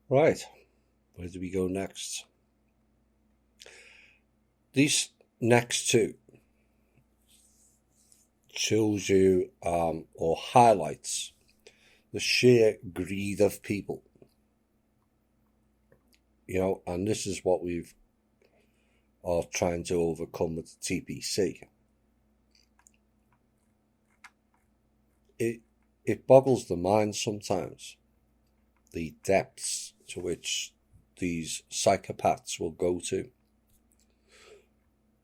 Right, where do we go next? These next two shows you or highlights the sheer greed of people. And this is what we've are trying to overcome with the TPC. It boggles the mind sometimes, the depths to which these psychopaths will go to.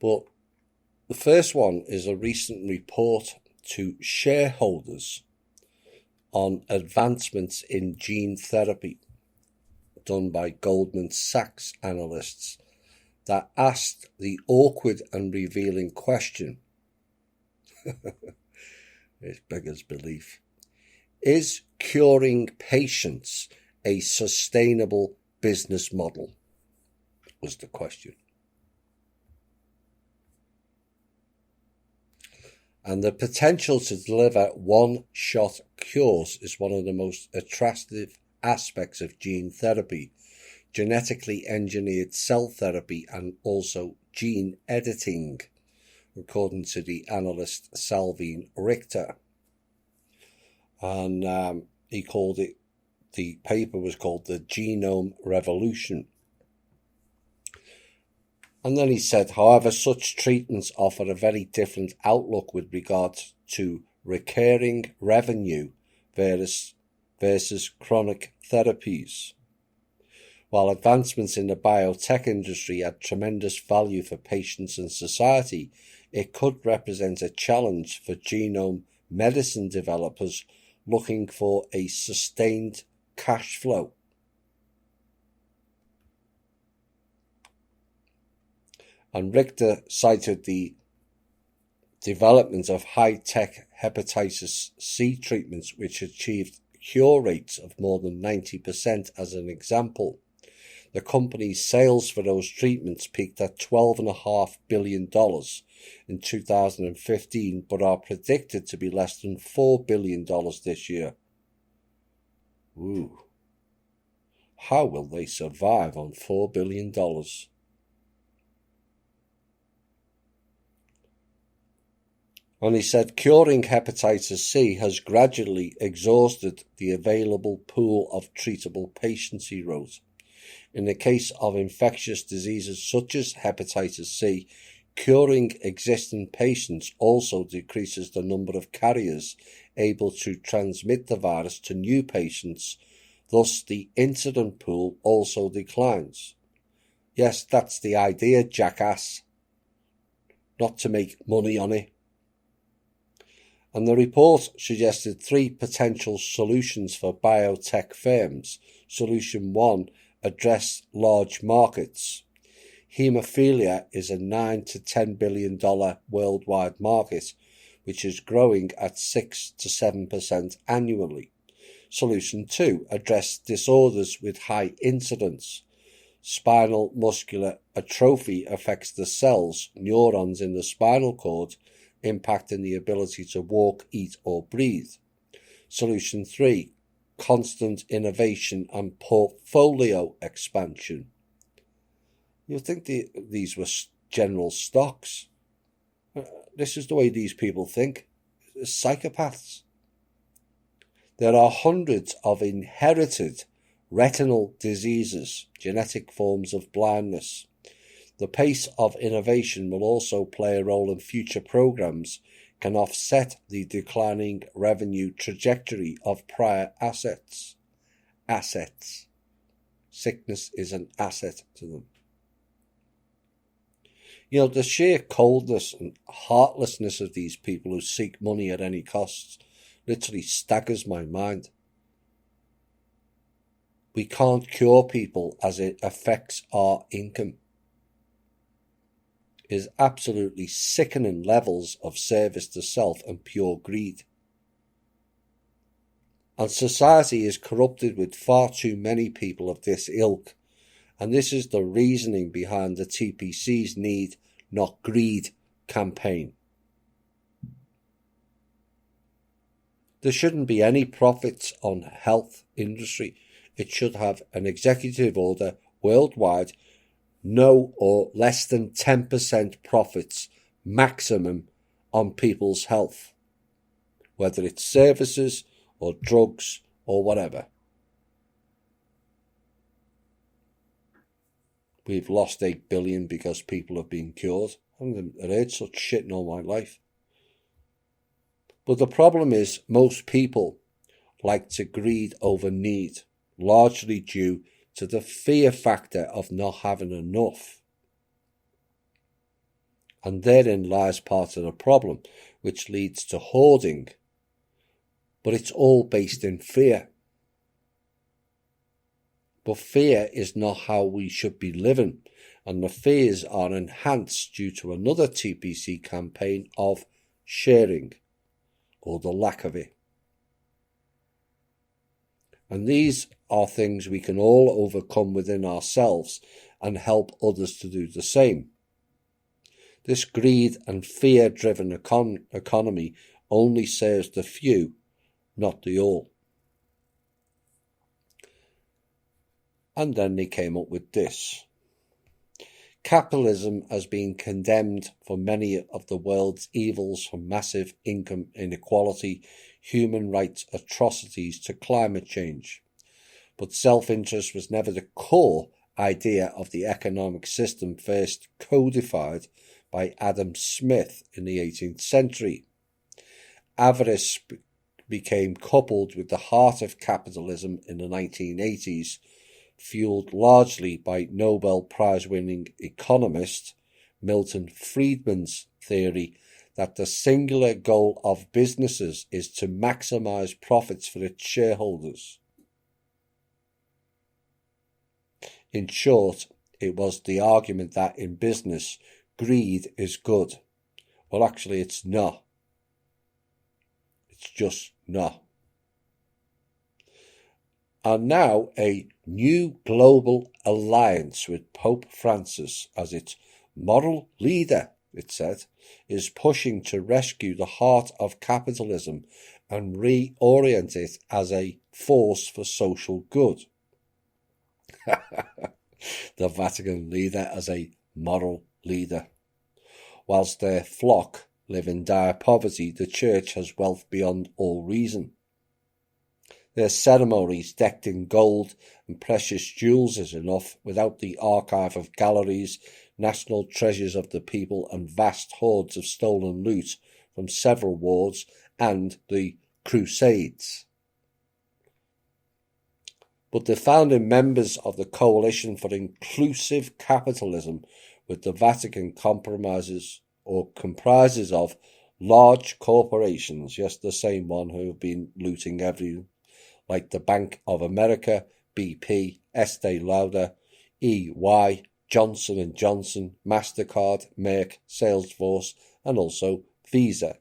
But the first one is a recent report to shareholders on advancements in gene therapy done by Goldman Sachs analysts that asked the awkward and revealing question, it beggars belief, is curing patients a sustainable business model? Was the question. And the potential to deliver one-shot cures is one of the most attractive aspects of gene therapy, genetically engineered cell therapy, and also gene editing, according to the analyst Salveen Richter. And he called it, the paper was called The Genome Revolution. And then he said, however, such treatments offer a very different outlook with regard to recurring revenue versus chronic therapies. While advancements in the biotech industry add tremendous value for patients and society, it could represent a challenge for genome medicine developers looking for a sustained cash flow. And Richter cited the development of high-tech hepatitis C treatments which achieved cure rates of more than 90% as an example. The company's sales for those treatments peaked at $12.5 billion in 2015, but are predicted to be less than $4 billion this year. Ooh. How will they survive on $4 billion? And he said, curing hepatitis C has gradually exhausted the available pool of treatable patients, he wrote. In the case of infectious diseases such as hepatitis C, curing existing patients also decreases the number of carriers able to transmit the virus to new patients. Thus, the incident pool also declines. Yes, that's the idea, jackass. Not to make money on it. And the report suggested 3 potential solutions for biotech firms. Solution 1, address large markets. Haemophilia is a $9 to $10 billion worldwide market, which is growing at 6 to 7% annually. Solution 2, address disorders with high incidence. Spinal muscular atrophy affects the cells, neurons in the spinal cord, impacting the ability to walk, eat, or breathe. Solution 3, constant innovation and portfolio expansion. You'd think these were general stocks. This is the way these people think. Psychopaths. There are hundreds of inherited retinal diseases, genetic forms of blindness. The pace of innovation will also play a role in future programs, can offset the declining revenue trajectory of prior assets. Assets. Sickness is an asset to them. The sheer coldness and heartlessness of these people who seek money at any cost literally staggers my mind. We can't cure people as it affects our income. It is absolutely sickening levels of service to self and pure greed. And society is corrupted with far too many people of this ilk, and this is the reasoning behind the TPC's need, not greed campaign. There shouldn't be any profits on health industry. it should have an executive order worldwide, no or less than 10% profits maximum on people's health, whether it's services or drugs or whatever. We've lost 8 billion because people have been cured. I haven't heard such shit in all my life. But the problem is most people like to greed over need, largely due to the fear factor of not having enough. And therein lies part of the problem, which leads to hoarding. But it's all based in fear. But fear is not how we should be living, and the fears are enhanced due to another TPC campaign of sharing, or the lack of it. And these are things we can all overcome within ourselves and help others to do the same. This greed and fear-driven economy only serves the few, not the all. And then they came up with this. Capitalism has been condemned for many of the world's evils, from massive income inequality, human rights atrocities to climate change. But self-interest was never the core idea of the economic system first codified by Adam Smith in the 18th century. Avarice became coupled with the heart of capitalism in the 1980s, fueled largely by Nobel Prize-winning economist Milton Friedman's theory that the singular goal of businesses is to maximize profits for its shareholders. In short, it was the argument that in business, greed is good. Well, actually, it's not. It's just not. And now a new global alliance with Pope Francis as its moral leader, it said, is pushing to rescue the heart of capitalism and reorient it as a force for social good. The Vatican leader as a moral leader. Whilst their flock live in dire poverty, the church has wealth beyond all reason. Their ceremonies decked in gold and precious jewels is enough without the archive of galleries, national treasures of the people, and vast hoards of stolen loot from several wars and the Crusades. But the founding members of the Coalition for Inclusive Capitalism with the Vatican comprises of large corporations, yes, the same one who have been looting everything, like the Bank of America, BP, Estee Lauder, EY, Johnson & Johnson, MasterCard, Merck, Salesforce, and also Visa.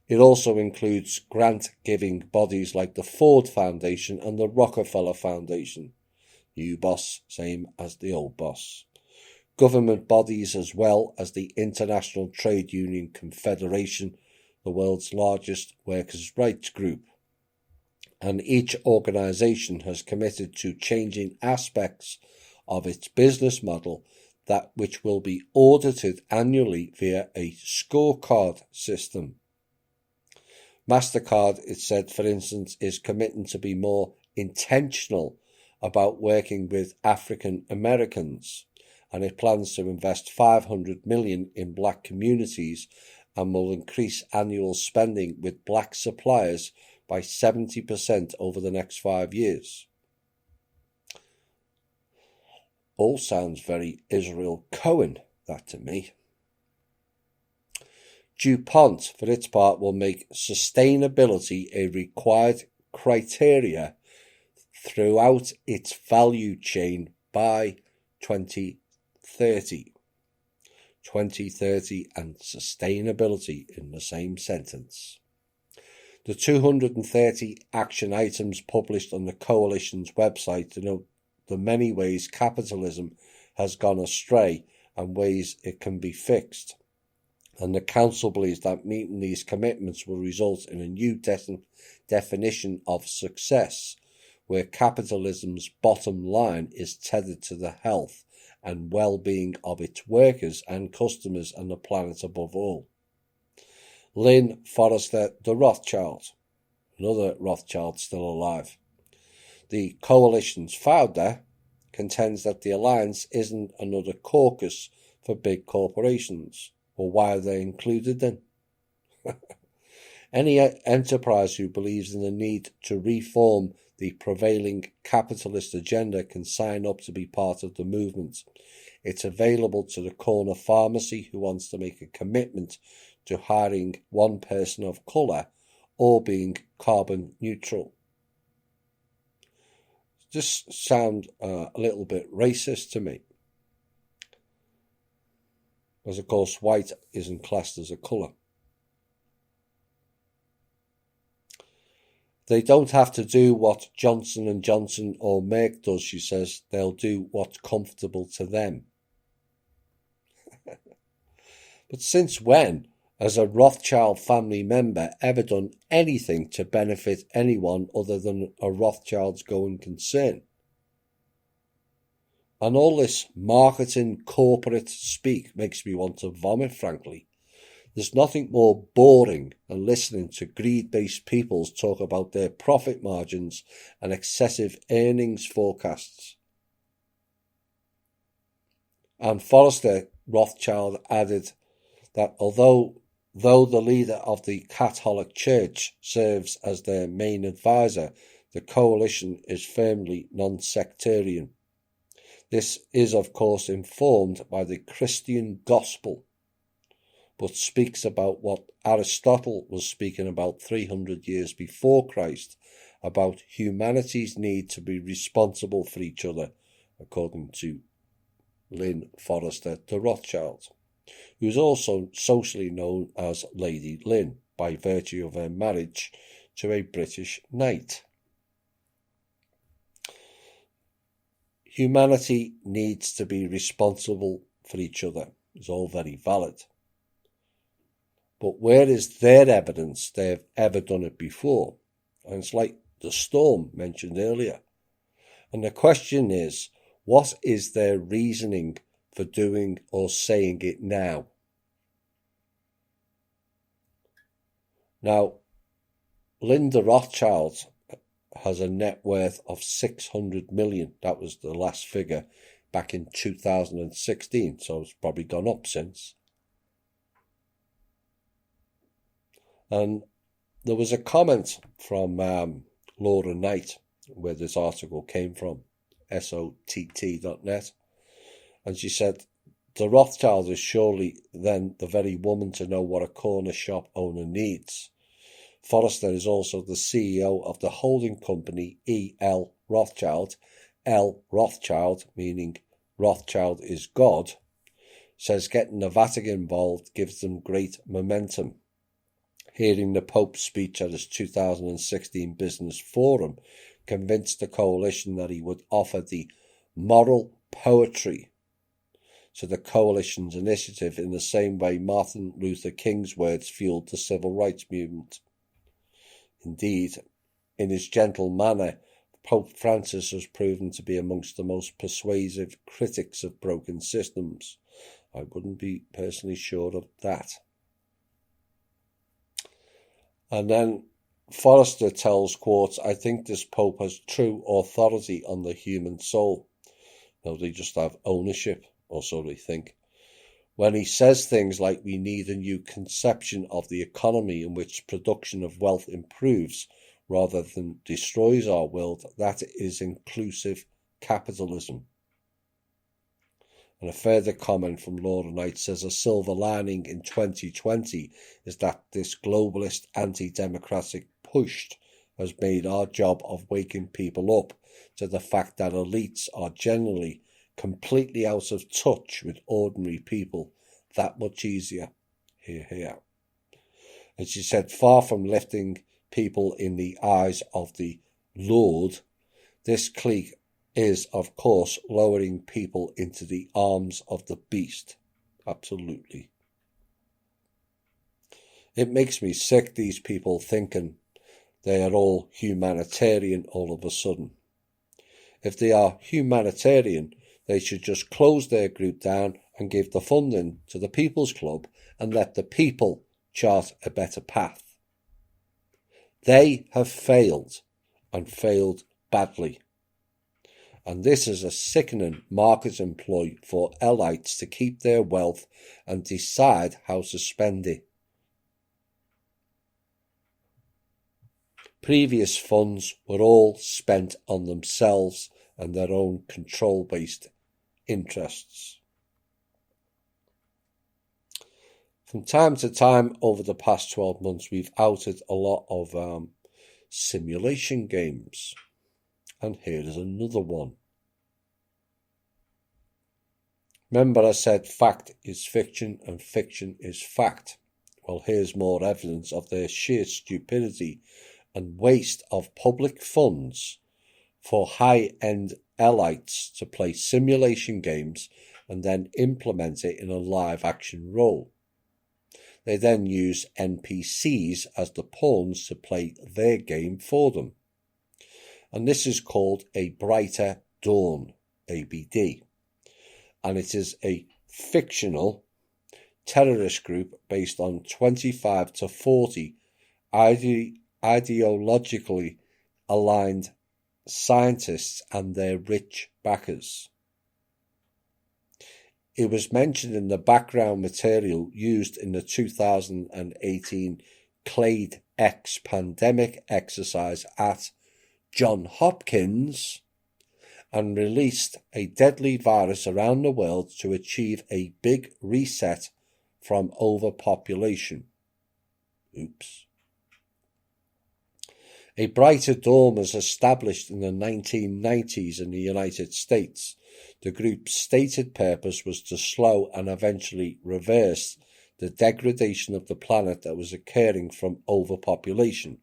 It also includes grant-giving bodies like the Ford Foundation and the Rockefeller Foundation. New boss, same as the old boss. Government bodies as well as the International Trade Union Confederation, the world's largest workers' rights group. And each organisation has committed to changing aspects of its business model, that which will be audited annually via a scorecard system. MasterCard, it said, for instance, is committing to be more intentional about working with African Americans, and it plans to invest $500 million in black communities and will increase annual spending with black suppliers by 70% over the next 5 years. All sounds very Israel Cohen, that to me. DuPont, for its part, will make sustainability a required criteria throughout its value chain by 2030. 2030 and sustainability in the same sentence. The 230 action items published on the Coalition's website denote the many ways capitalism has gone astray and ways it can be fixed. And the Council believes that meeting these commitments will result in a new definition of success, where capitalism's bottom line is tethered to the health and well-being of its workers and customers and the planet above all. Lynn Forrester de Rothschild, another Rothschild still alive, the coalition's founder, contends that the alliance isn't another caucus for big corporations. Well, why are they included then? Any enterprise who believes in the need to reform the prevailing capitalist agenda can sign up to be part of the movement. It's available to the corner pharmacy who wants to make a commitment to hiring one person of colour or being carbon neutral. This sounds a little bit racist to me. Because of course white isn't classed as a colour. They don't have to do what Johnson & Johnson or Merck does, she says. They'll do what's comfortable to them. But since when has a Rothschild family member ever done anything to benefit anyone other than a Rothschild's going concern? And all this marketing corporate speak makes me want to vomit, frankly. There's nothing more boring than listening to greed-based peoples talk about their profit margins and excessive earnings forecasts. And Forrester Rothschild added that although the leader of the Catholic Church serves as their main advisor, the coalition is firmly non-sectarian. This is, of course, informed by the Christian gospel, but speaks about what Aristotle was speaking about 300 years before Christ, about humanity's need to be responsible for each other, according to Lynn Forrester de Rothschild, who is also socially known as Lady Lynn by virtue of her marriage to a British knight. Humanity needs to be responsible for each other. It's all very valid. But where is their evidence they have ever done it before? And it's like the storm mentioned earlier. And the question is, what is their reasoning for doing or saying it now? Now, Linda Rothschild has a net worth of 600 million. That was the last figure back in 2016, so it's probably gone up since. And there was a comment from Laura Knight, where this article came from, SOTT.net, and she said, the Rothschild is surely then the very woman to know what a corner shop owner needs. Forrester is also the CEO of the holding company E.L. Rothschild. L. Rothschild, meaning Rothschild is God, says getting the Vatican involved gives them great momentum. Hearing the Pope's speech at his 2016 Business Forum convinced the coalition that he would offer the moral poetry to the coalition's initiative in the same way Martin Luther King's words fueled the civil rights movement. Indeed, in his gentle manner, Pope Francis has proven to be amongst the most persuasive critics of broken systems. I wouldn't be personally sure of that. And then Forrester tells, quote, I think this Pope has true authority on the human soul. No, they just have ownership, or so they think. When he says things like we need a new conception of the economy in which production of wealth improves rather than destroys our world, that is inclusive capitalism. And a further comment from Laura Knight says a silver lining in 2020 is that this globalist anti-democratic push has made our job of waking people up to the fact that elites are generally completely out of touch with ordinary people that much easier. Hear, hear. And she said, far from lifting people in the eyes of the Lord, this clique is, of course, lowering people into the arms of the beast. Absolutely. It makes me sick, these people thinking they are all humanitarian all of a sudden. If they are humanitarian, they should just close their group down and give the funding to the People's Club and let the people chart a better path. They have failed, and failed badly. And this is a sickening marketing ploy for elites to keep their wealth and decide how to spend it. Previous funds were all spent on themselves and their own control-based interests. From time to time over the past 12 months, we've outed a lot of simulation games. And here is another one. Remember I said fact is fiction and fiction is fact. Well, here's more evidence of their sheer stupidity and waste of public funds for high-end elites to play simulation games and then implement it in a live-action role. They then use NPCs as the pawns to play their game for them. And this is called a Brighter Dawn, ABD. And it is a fictional terrorist group based on 25 to 40 ideologically aligned scientists and their rich backers. It was mentioned in the background material used in the 2018 Clade X pandemic exercise at Johns Hopkins and released a deadly virus around the world to achieve a big reset from overpopulation. Oops. A Brighter Dawn was established in the 1990s in the United States. The group's stated purpose was to slow and eventually reverse the degradation of the planet that was occurring from overpopulation.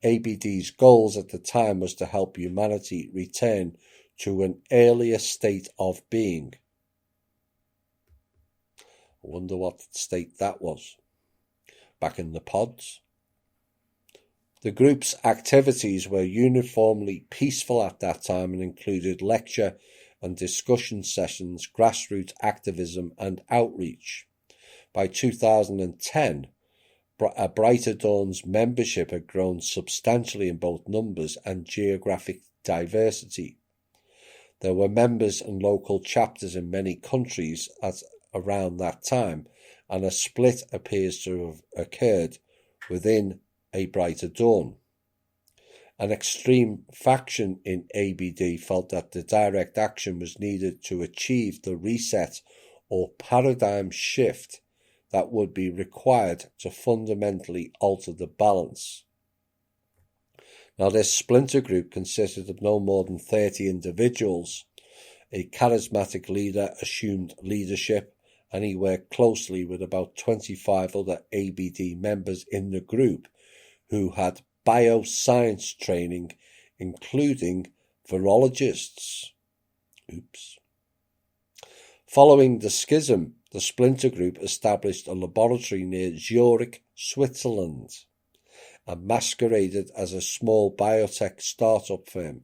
ABD's goals at the time was to help humanity return to an earlier state of being. I wonder what state that was. Back in the pods. The group's activities were uniformly peaceful at that time and included lecture and discussion sessions, grassroots activism and outreach. By 2010, a Brighter Dawn's membership had grown substantially in both numbers and geographic diversity. There were members and local chapters in many countries at around that time, and a split appears to have occurred within a Brighter Dawn. An extreme faction in ABD felt that the direct action was needed to achieve the reset or paradigm shift that would be required to fundamentally alter the balance. Now, this splinter group consisted of no more than 30 individuals. A charismatic leader assumed leadership, and he worked closely with about 25 other ABD members in the group who had bioscience training, including virologists. Oops. Following the schism, the splinter group established a laboratory near Zurich, Switzerland, and masqueraded as a small biotech startup firm.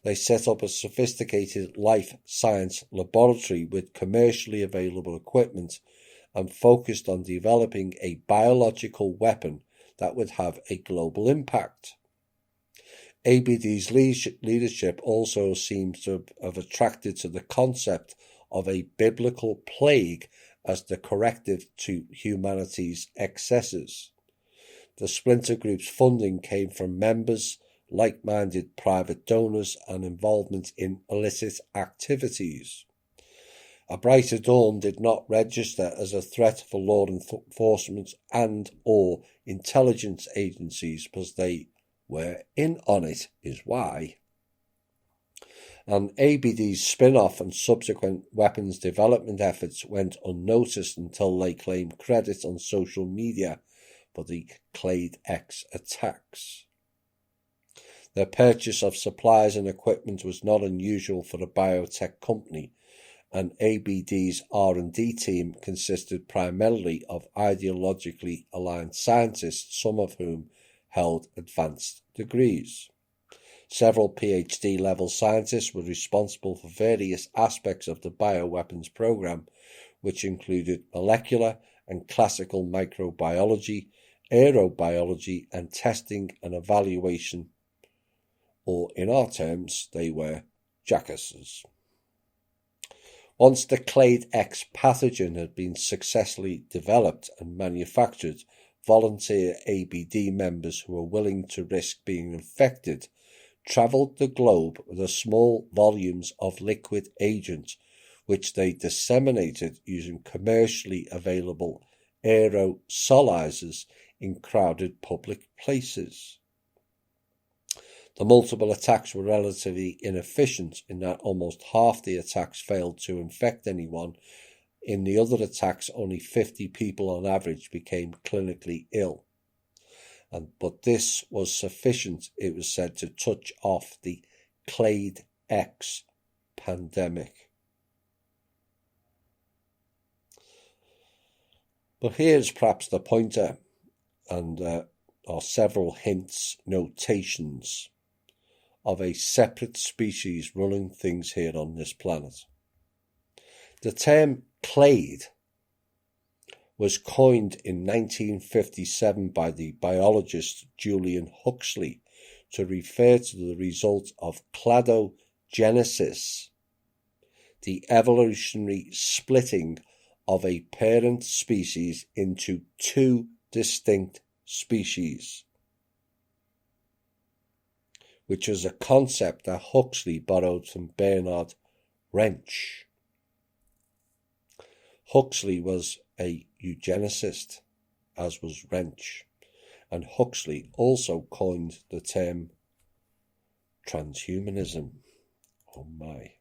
They set up a sophisticated life science laboratory with commercially available equipment and focused on developing a biological weapon that would have a global impact. ABD's leadership also seems to have attracted to the concept of a biblical plague as the corrective to humanity's excesses. The splinter group's funding came from members, like-minded private donors, and involvement in illicit activities. A Brighter Dawn did not register as a threat for law enforcement and or intelligence agencies because they were in on it, is why. And ABD's spin-off and subsequent weapons development efforts went unnoticed until they claimed credit on social media for the Clade X attacks. Their purchase of supplies and equipment was not unusual for a biotech company, and ABD's R&D team consisted primarily of ideologically aligned scientists, some of whom held advanced degrees. Several PhD-level scientists were responsible for various aspects of the bioweapons program, which included molecular and classical microbiology, aerobiology, and testing and evaluation, or in our terms, they were jackasses. Once the Clade X pathogen had been successfully developed and manufactured, volunteer ABD members who were willing to risk being infected travelled the globe with small volumes of liquid agent, which they disseminated using commercially available aerosolizers in crowded public places. The multiple attacks were relatively inefficient in that almost half the attacks failed to infect anyone. In the other attacks, only 50 people on average became clinically ill. But this was sufficient, it was said, to touch off the Clade X pandemic. But here's perhaps the pointer, and are several hints, notations of a separate species running things here on this planet. The term clade was coined in 1957 by the biologist Julian Huxley to refer to the result of cladogenesis, the evolutionary splitting of a parent species into two distinct species, which was a concept that Huxley borrowed from Bernard Rensch. Huxley was a eugenicist, as was Rensch, and Huxley also coined the term transhumanism. Oh my.